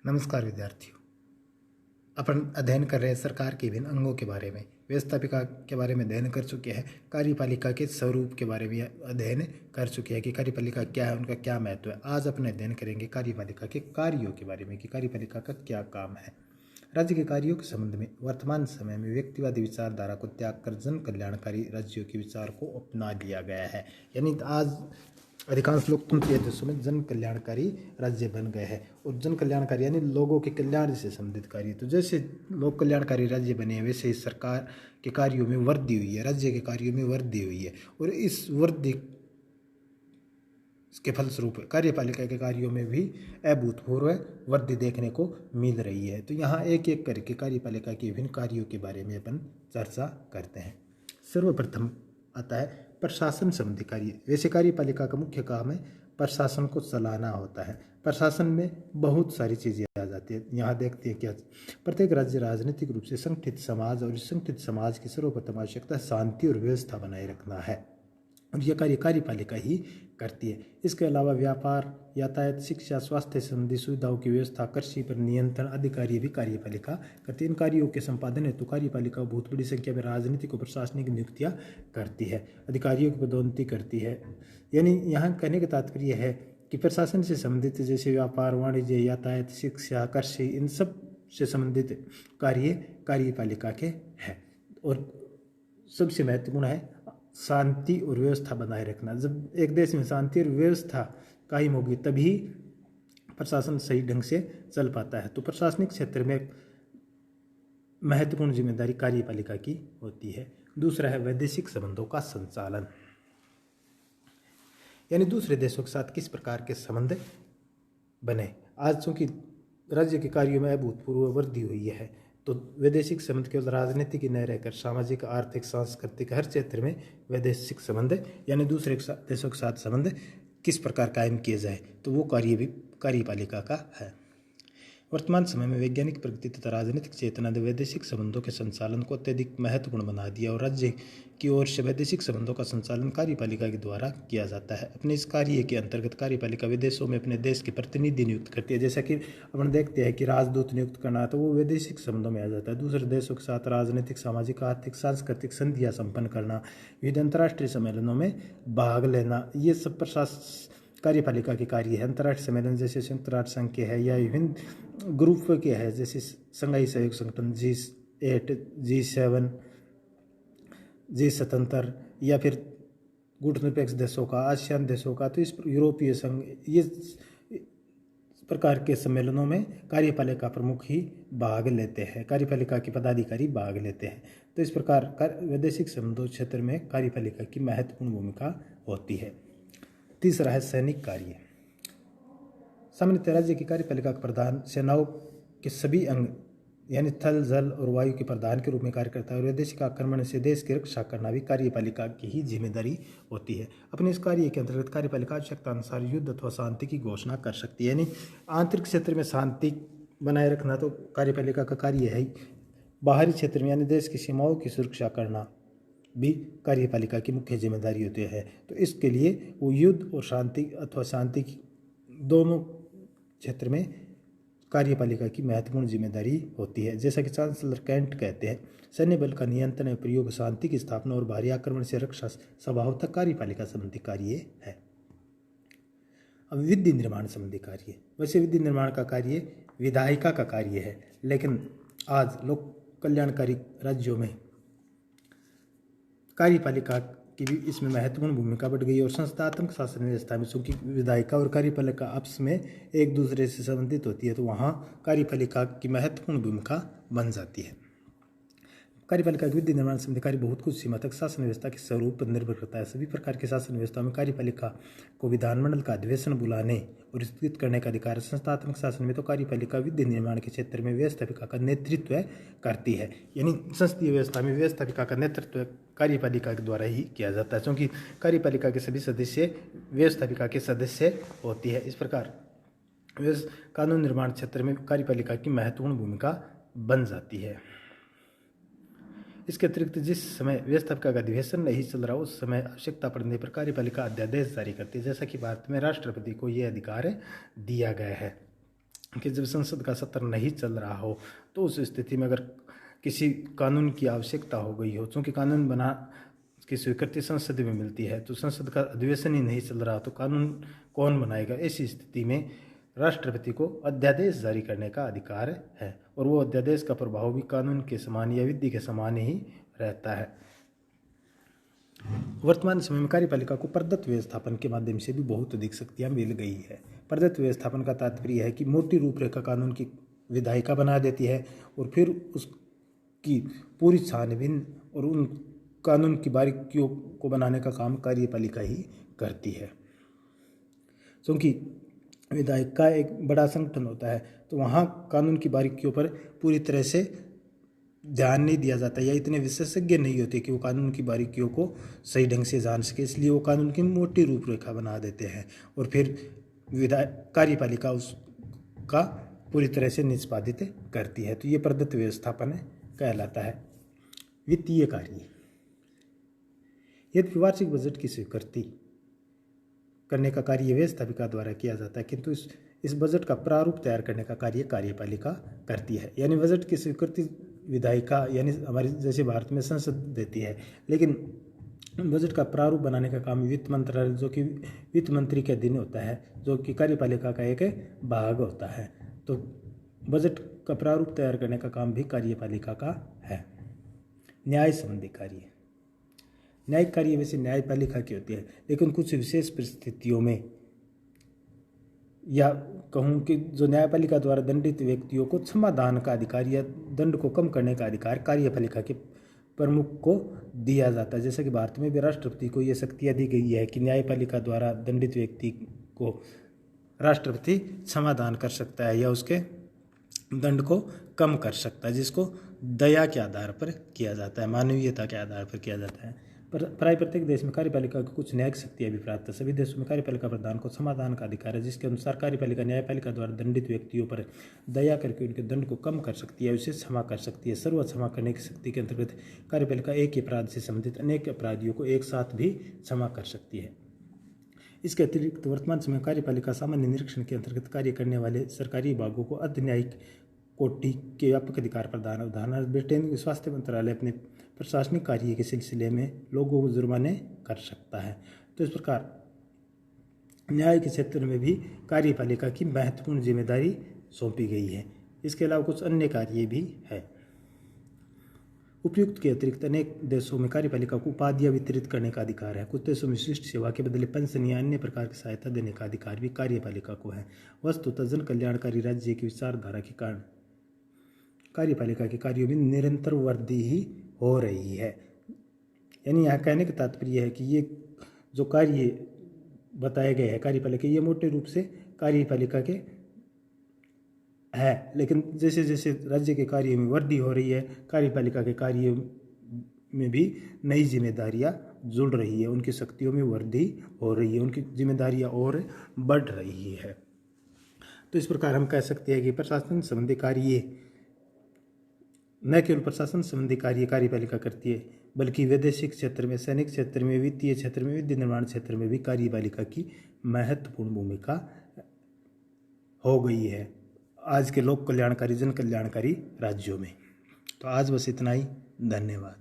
नमस्कार विद्यार्थियों। अपन अध्ययन कर रहे हैं सरकार के विभिन्न अंगों के बारे में। व्यवस्थापिका के बारे में अध्ययन कर चुके हैं, कार्यपालिका के स्वरूप के बारे में अध्ययन कर चुके हैं कि कार्यपालिका क्या है, उनका क्या महत्व है। आज अपन अध्ययन करेंगे कार्यपालिका के कार्यों के बारे में कि कार्यपालिका का क्या काम है। राज्य के कार्यों के संबंध में वर्तमान समय में व्यक्तिवादी विचारधारा को त्याग कर जन कल्याणकारी राज्यों के विचार को अपना लिया गया है। यानी आज अधिकांश लोकतंत्रीय देशों में जन कल्याणकारी राज्य बन गए हैं और जन कल्याणकारी यानी लोगों के कल्याण से संबंधित कार्य। तो जैसे लोक कल्याणकारी राज्य बने हैं वैसे ही सरकार के कार्यों में वृद्धि हुई है, राज्य के कार्यों में वृद्धि हुई है और इस वृद्धि के फलस्वरूप कार्यपालिका के कार्यों में भी अभूतपूर्व वृद्धि देखने को मिल रही है। तो यहाँ एक एक करके कार्यपालिका के विभिन्न कार्यों के बारे में अपन चर्चा करते हैं। सर्वप्रथम आता है प्रशासन संबंधी कार्य। वैसे कार्यपालिका का मुख्य काम है प्रशासन को चलाना होता है। प्रशासन में बहुत सारी चीज़ें आ जाती है। यहाँ देखते हैं क्या प्रत्येक राज्य राजनीतिक रूप से संगठित समाज और इस संगठित समाज की सर्वप्रथम आवश्यकता शांति और व्यवस्था बनाए रखना है और यह कार्य कार्यपालिका ही करती है। इसके अलावा व्यापार, यातायात, शिक्षा, स्वास्थ्य संबंधी सुविधाओं की व्यवस्था, कृषि पर नियंत्रण आदि कार्य भी कार्यपालिका करती है। इन कार्यों के संपादन हेतु कार्यपालिका बहुत बड़ी संख्या में राजनीतिक और प्रशासनिक नियुक्तियां करती है, अधिकारियों की पदोन्नति करती है। यानी यहाँ कहने का तात्पर्य है कि प्रशासन से संबंधित जैसे व्यापार, वाणिज्य, यातायात, शिक्षा, कृषि, इन सब से संबंधित कार्य कार्यपालिका के हैं। और सबसे महत्वपूर्ण है शांति और व्यवस्था बनाए रखना। जब एक देश में शांति और व्यवस्था कायम होगी तभी प्रशासन सही ढंग से चल पाता है। तो प्रशासनिक क्षेत्र में महत्वपूर्ण जिम्मेदारी कार्यपालिका की होती है। दूसरा है वैदेशिक संबंधों का संचालन, यानी दूसरे देशों के साथ किस प्रकार के संबंध बने। आज चूंकि राज्य के कार्यों में अभूतपूर्व वृद्धि हुई है तो वैदेशिक संबंध केवल राजनीति की न रहकर सामाजिक, आर्थिक, सांस्कृतिक हर क्षेत्र में वैदेशिक संबंध यानी दूसरे देशों के साथ संबंध किस प्रकार कायम किए जाए तो वो कार्य भी कार्यपालिका का है। वर्तमान समय में वैज्ञानिक प्रगति तथा राजनीतिक चेतना ने वैदेशिक संबंधों के संचालन को अत्यधिक महत्वपूर्ण बना दिया और राज्य की ओर से वैदेशिक संबंधों का संचालन कार्यपालिका के द्वारा किया जाता है। अपने इस कार्य के अंतर्गत कार्यपालिका विदेशों में अपने देश के प्रतिनिधि नियुक्त करती है। जैसा कि अपन देखते हैं कि राजदूत नियुक्त करना तो वो वैदेशिक संबंधों में आ जाता है। दूसरे देशों के साथ राजनीतिक, सामाजिक, आर्थिक, सांस्कृतिक संधियां संपन्न करना, विविध अंतर्राष्ट्रीय सम्मेलनों में भाग लेना, ये सब कार्यपालिका के कार्य है। अंतर्राष्ट्रीय सम्मेलन जैसे संयुक्त राष्ट्र संघ के है या विभिन्न ग्रुप के है जैसे संघाई सहयोग संगठन, G8, G7, G77 या फिर गुटनिरपेक्ष देशों का, आसियान देशों का, तो इस यूरोपीय संघ, ये प्रकार के सम्मेलनों में कार्यपालिका प्रमुख ही भाग लेते हैं, कार्यपालिका के पदाधिकारी भाग लेते हैं। तो इस प्रकार वैदेशिक संबंधों क्षेत्र में कार्यपालिका की महत्वपूर्ण भूमिका होती है। तीसरा है सैनिक कार्य। सामान्यतः राज्य की कार्यपालिका का प्रधान सेनाओं के सभी अंग यानी थल, जल और वायु के प्रधान के रूप में कार्य करता है और वैदेशिक आक्रमण से देश की रक्षा करना भी कार्यपालिका की ही जिम्मेदारी होती है। अपने इस कार्य के अंतर्गत कार्यपालिका आवश्यकता अनुसार युद्ध अथवा शांति की घोषणा कर सकती है। यानी आंतरिक क्षेत्र में शांति बनाए रखना तो कार्यपालिका का कार्य है ही, बाहरी क्षेत्र में यानी देश की सीमाओं की सुरक्षा करना भी कार्यपालिका की मुख्य जिम्मेदारी होती है। तो इसके लिए वो युद्ध और शांति अथवा शांति की दोनों क्षेत्र में कार्यपालिका की महत्वपूर्ण जिम्मेदारी होती है। जैसा कि चांसलर कैंट कहते हैं, सैन्य बल का नियंत्रण और प्रयोग, शांति की स्थापना और बाहरी आक्रमण से रक्षा स्वभावतः कार्यपालिका संबंधी कार्य है। अब विधि निर्माण संबंधी कार्य। वैसे विधि निर्माण का कार्य विधायिका का कार्य है, लेकिन आज लोक कल्याणकारी राज्यों में कार्यपालिका की भी इसमें महत्वपूर्ण भूमिका बढ़ गई और संस्थात्मक शासन व्यवस्था में चूंकि विधायिका और कार्यपालिका आपस में एक दूसरे से संबंधित होती है तो वहाँ कार्यपालिका की महत्वपूर्ण भूमिका बन जाती है। कार्यपालिका की विधि निर्माण संबंधी कार्य बहुत कुछ सीमा तक शासन व्यवस्था के स्वरूप पर निर्भर करता है। सभी प्रकार के शासन व्यवस्था में कार्यपालिका को विधानमंडल का अधिवेशन बुलाने और स्थगित करने का अधिकार। संस्थात्मक शासन में तो कार्यपालिका विधि निर्माण के क्षेत्र में व्यवस्थापिका का नेतृत्व करती है। यानी संसदीय व्यवस्था में व्यवस्थापिका का नेतृत्व कार्यपालिका के द्वारा ही किया जाता है, क्योंकि कार्यपालिका के सभी सदस्य व्यवस्थापिका के सदस्य होती है। इस प्रकार कानून निर्माण क्षेत्र में कार्यपालिका की महत्वपूर्ण भूमिका बन जाती है। इसके अतिरिक्त जिस समय व्यवस्थापिका का अधिवेशन नहीं चल रहा उस समय आवश्यकता पड़ने पर कार्यपालिका अध्यादेश जारी करती है। जैसा कि भारत में राष्ट्रपति को यह अधिकार दिया गया है। कि जब संसद का सत्र नहीं चल रहा हो तो उस स्थिति में अगर किसी कानून की आवश्यकता हो गई हो, चूँकि कानून बना की स्वीकृति संसद में मिलती है, तो संसद का अधिवेशन ही नहीं चल रहा तो कानून कौन बनाएगा। ऐसी स्थिति में राष्ट्रपति को अध्यादेश जारी करने का अधिकार है और वो अध्यादेश का प्रभाव भी कानून के समान या विधि के समान ही रहता है। वर्तमान समय में कार्यपालिका को प्रदत्त व्यवस्थापन के माध्यम से भी बहुत अधिक शक्तियाँ मिल गई है। प्रदत्त व्यवस्थापन का तात्पर्य है कि मोटी रूपरेखा कानून की विधायिका बना देती है और फिर उसकी पूरी छानबीन और उन कानून की बारीकियों को बनाने का काम कार्यपालिका ही करती है। क्योंकि विधायिका एक बड़ा संगठन होता है तो वहाँ कानून की बारीकियों पर पूरी तरह से ध्यान नहीं दिया जाता या इतने विशेषज्ञ नहीं होते कि वो कानून की बारीकियों को सही ढंग से जान सके, इसलिए वो कानून की मोटी रूपरेखा बना देते हैं और फिर कार्यपालिका उसका पूरी तरह से निष्पादित करती है। तो ये प्रदत्त व्यवस्थापन कहलाता है। वित्तीय कार्य, यदि वार्षिक बजट की स्वीकृति करने का कार्य व्यवस्थापिका द्वारा किया जाता है, किंतु इस बजट का प्रारूप तैयार करने का कार्य कार्यपालिका करती है। यानी बजट की स्वीकृति विधायिका यानी हमारी जैसे भारत में संसद देती है, लेकिन बजट का प्रारूप बनाने का काम वित्त मंत्रालय जो कि वित्त मंत्री के अधीन होता है, जो कि कार्यपालिका का एक भाग होता है। तो बजट का प्रारूप तैयार करने का काम भी कार्यपालिका का है। न्याय संबंधी कार्य, न्यायिक कार्य वैसे न्यायपालिका की होती है, लेकिन कुछ विशेष परिस्थितियों में या कहूँ कि जो न्यायपालिका द्वारा दंडित व्यक्तियों को क्षमादान का अधिकार या दंड को कम करने का अधिकार कार्यपालिका के प्रमुख को दिया जाता है। जैसे कि भारत में भी राष्ट्रपति को ये शक्तियाँ दी गई है कि न्यायपालिका द्वारा दंडित व्यक्ति को राष्ट्रपति क्षमादान कर सकता है या उसके दंड को कम कर सकता है, जिसको दया के आधार पर किया जाता है, मानवीयता के आधार पर किया जाता है। पर प्राय प्रत्येक देश में कार्यपालिका की कुछ न्यायिक शक्तियाँ भी प्राप्त है। सभी देशों में कार्यपालिका प्रधान को समाधान का अधिकार है, जिसके अनुसार कार्यपालिका न्यायपालिका द्वारा दंडित व्यक्तियों पर दया करके उनके दंड को कम कर सकती है, उसे क्षमा कर सकती है। सर्व क्षमा करने की शक्ति के अंतर्गत कार्यपालिका एक ही अपराध से संबंधित अनेक अपराधियों को एक साथ भी क्षमा कर सकती है। इसके अतिरिक्त वर्तमान समय कार्यपालिका सामान्य निरीक्षण के अंतर्गत कार्य करने वाले सरकारी विभागों को अर्ध न्यायिक कोटि के व्यापक अधिकार प्रदान। उदाहरण ब्रिटेन के स्वास्थ्य मंत्रालय अपने प्रशासनिक कार्य के सिलसिले में लोगों को जुर्माने कर सकता है। तो इस प्रकार न्याय के क्षेत्र में भी कार्यपालिका की महत्वपूर्ण जिम्मेदारी सौंपी गई है। इसके अलावा कुछ अन्य कार्य भी है। उपयुक्त के अतिरिक्त अनेक देशों में कार्यपालिका को उपाधियां वितरित करने का अधिकार है। कुछ देशों में विशिष्ट सेवा के बदले पेंशन या अन्य प्रकार की सहायता देने का अधिकार भी कार्यपालिका को है। वस्तुतः जन कल्याणकारी राज्य की विचारधारा के कारण कार्यपालिका के कार्यों में निरंतर वृद्धि ही हो रही है। यानी यहाँ कहने का तात्पर्य है कि ये जो कार्य बताए गए हैं कार्यपालिका, ये मोटे रूप से कार्यपालिका के है, लेकिन जैसे जैसे राज्य के कार्य में वृद्धि हो रही है, कार्यपालिका के कार्य में भी नई जिम्मेदारियां जुड़ रही है, उनकी शक्तियों में वृद्धि हो रही है, उनकी जिम्मेदारियां और बढ़ रही है। तो इस प्रकार हम कह सकते हैं कि प्रशासन संबंधी कार्य न केवल प्रशासन संबंधी कार्य कार्यपालिका करती है, बल्कि वैदेशिक क्षेत्र में, सैनिक क्षेत्र में, वित्तीय क्षेत्र में, विद्युत निर्माण क्षेत्र में भी कार्यपालिका की महत्वपूर्ण भूमिका हो गई है आज के लोक कल्याणकारी, जन कल्याणकारी राज्यों में। तो आज बस इतना ही। धन्यवाद।